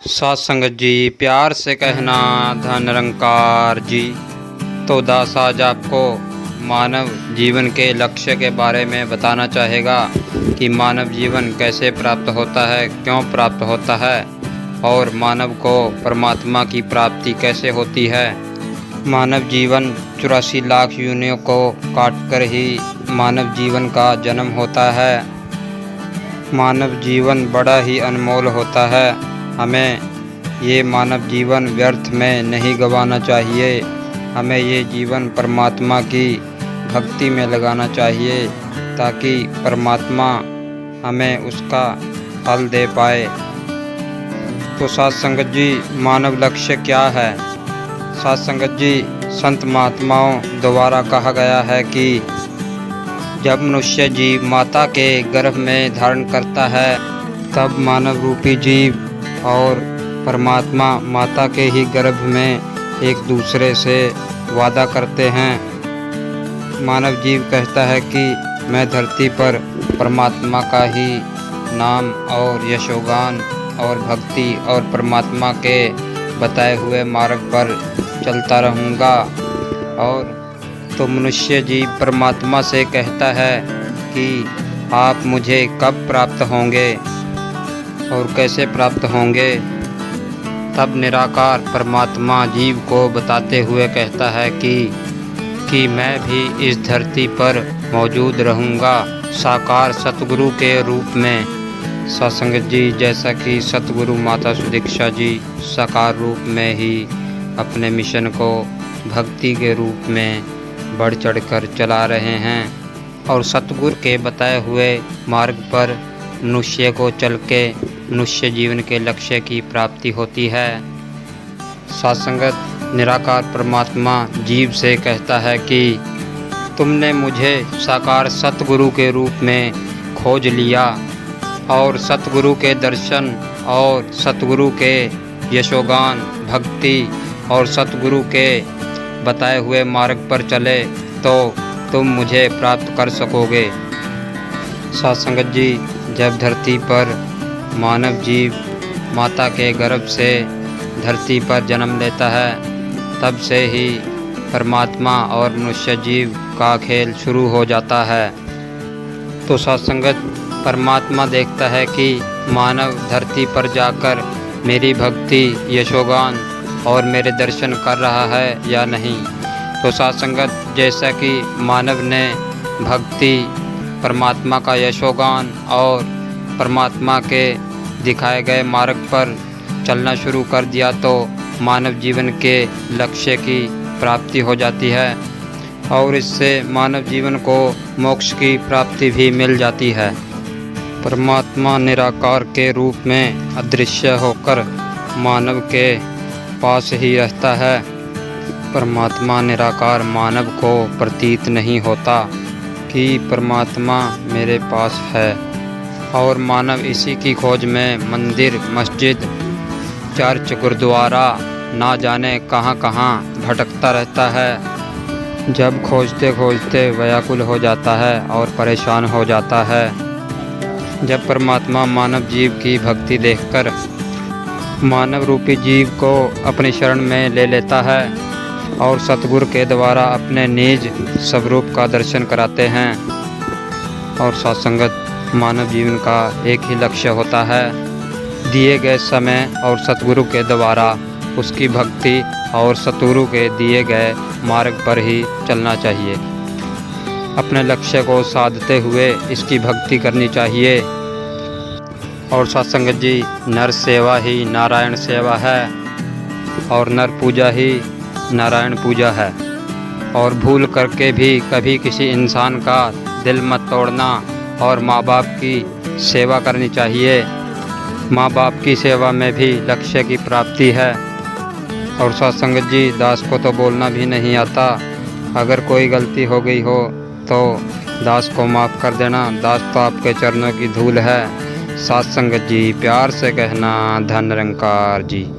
सात संगत जी, प्यार से कहना धन निरंकार जी। तो दास आज आपको मानव जीवन के लक्ष्य के बारे में बताना चाहेगा कि मानव जीवन कैसे प्राप्त होता है, क्यों प्राप्त होता है और मानव को परमात्मा की प्राप्ति कैसे होती है। मानव जीवन 84 लाख योनियों को काटकर ही मानव जीवन का जन्म होता है। मानव जीवन बड़ा ही अनमोल होता है। हमें ये मानव जीवन व्यर्थ में नहीं गंवाना चाहिए। हमें ये जीवन परमात्मा की भक्ति में लगाना चाहिए ताकि परमात्मा हमें उसका फल दे पाए। तो सात संगत जी, मानव लक्ष्य क्या है? सात संगत जी, संत महात्माओं द्वारा कहा गया है कि जब मनुष्य जीव माता के गर्भ में धारण करता है तब मानव रूपी जीव और परमात्मा माता के ही गर्भ में एक दूसरे से वादा करते हैं। मानव जीव कहता है कि मैं धरती पर परमात्मा का ही नाम और यशोगान और भक्ति और परमात्मा के बताए हुए मार्ग पर चलता रहूँगा। और तो मनुष्य जीव परमात्मा से कहता है कि आप मुझे कब प्राप्त होंगे और कैसे प्राप्त होंगे। तब निराकार परमात्मा जीव को बताते हुए कहता है कि मैं भी इस धरती पर मौजूद रहूँगा साकार सतगुरु के रूप में। सत्संगत जी, जैसा कि सतगुरु माता सुदीक्षा जी साकार रूप में ही अपने मिशन को भक्ति के रूप में बढ़ चढ़कर चला रहे हैं और सतगुरु के बताए हुए मार्ग पर मनुष्य को चल के मनुष्य जीवन के लक्ष्य की प्राप्ति होती है। सत्संगत, निराकार परमात्मा जीव से कहता है कि तुमने मुझे साकार सतगुरु के रूप में खोज लिया और सतगुरु के दर्शन और सतगुरु के यशोगान भक्ति और सतगुरु के बताए हुए मार्ग पर चले तो तुम मुझे प्राप्त कर सकोगे। सत्संगत जी, जब धरती पर मानव जीव माता के गर्भ से धरती पर जन्म लेता है तब से ही परमात्मा और मनुष्य जीव का खेल शुरू हो जाता है। तो सत्संगत, परमात्मा देखता है कि मानव धरती पर जाकर मेरी भक्ति यशोगान और मेरे दर्शन कर रहा है या नहीं। तो सत्संगत, जैसा कि मानव ने भक्ति परमात्मा का यशोगान और परमात्मा के दिखाए गए मार्ग पर चलना शुरू कर दिया तो मानव जीवन के लक्ष्य की प्राप्ति हो जाती है और इससे मानव जीवन को मोक्ष की प्राप्ति भी मिल जाती है। परमात्मा निराकार के रूप में अदृश्य होकर मानव के पास ही रहता है। परमात्मा निराकार मानव को प्रतीत नहीं होता कि परमात्मा मेरे पास है और मानव इसी की खोज में मंदिर मस्जिद चर्च गुरुद्वारा ना जाने कहाँ कहाँ भटकता रहता है। जब खोजते खोजते व्याकुल हो जाता है और परेशान हो जाता है। जब परमात्मा मानव जीव की भक्ति देखकर मानव रूपी जीव को अपनी शरण में ले लेता है और सतगुरु के द्वारा अपने निज स्वरूप का दर्शन कराते हैं। और सत्संगत, मानव जीवन का एक ही लक्ष्य होता है, दिए गए समय और सतगुरु के द्वारा उसकी भक्ति और सतगुरु के दिए गए मार्ग पर ही चलना चाहिए। अपने लक्ष्य को साधते हुए इसकी भक्ति करनी चाहिए। और सत्संगत जी, नर सेवा ही नारायण सेवा है और नर पूजा ही नारायण पूजा है। और भूल करके भी कभी किसी इंसान का दिल मत तोड़ना और माँ बाप की सेवा करनी चाहिए। माँ बाप की सेवा में भी लक्ष्य की प्राप्ति है। और सत्संगत जी, दास को तो बोलना भी नहीं आता। अगर कोई गलती हो गई हो तो दास को माफ़ कर देना। दास तो आपके चरणों की धूल है। सत्संगत जी, प्यार से कहना धन निरंकार जी।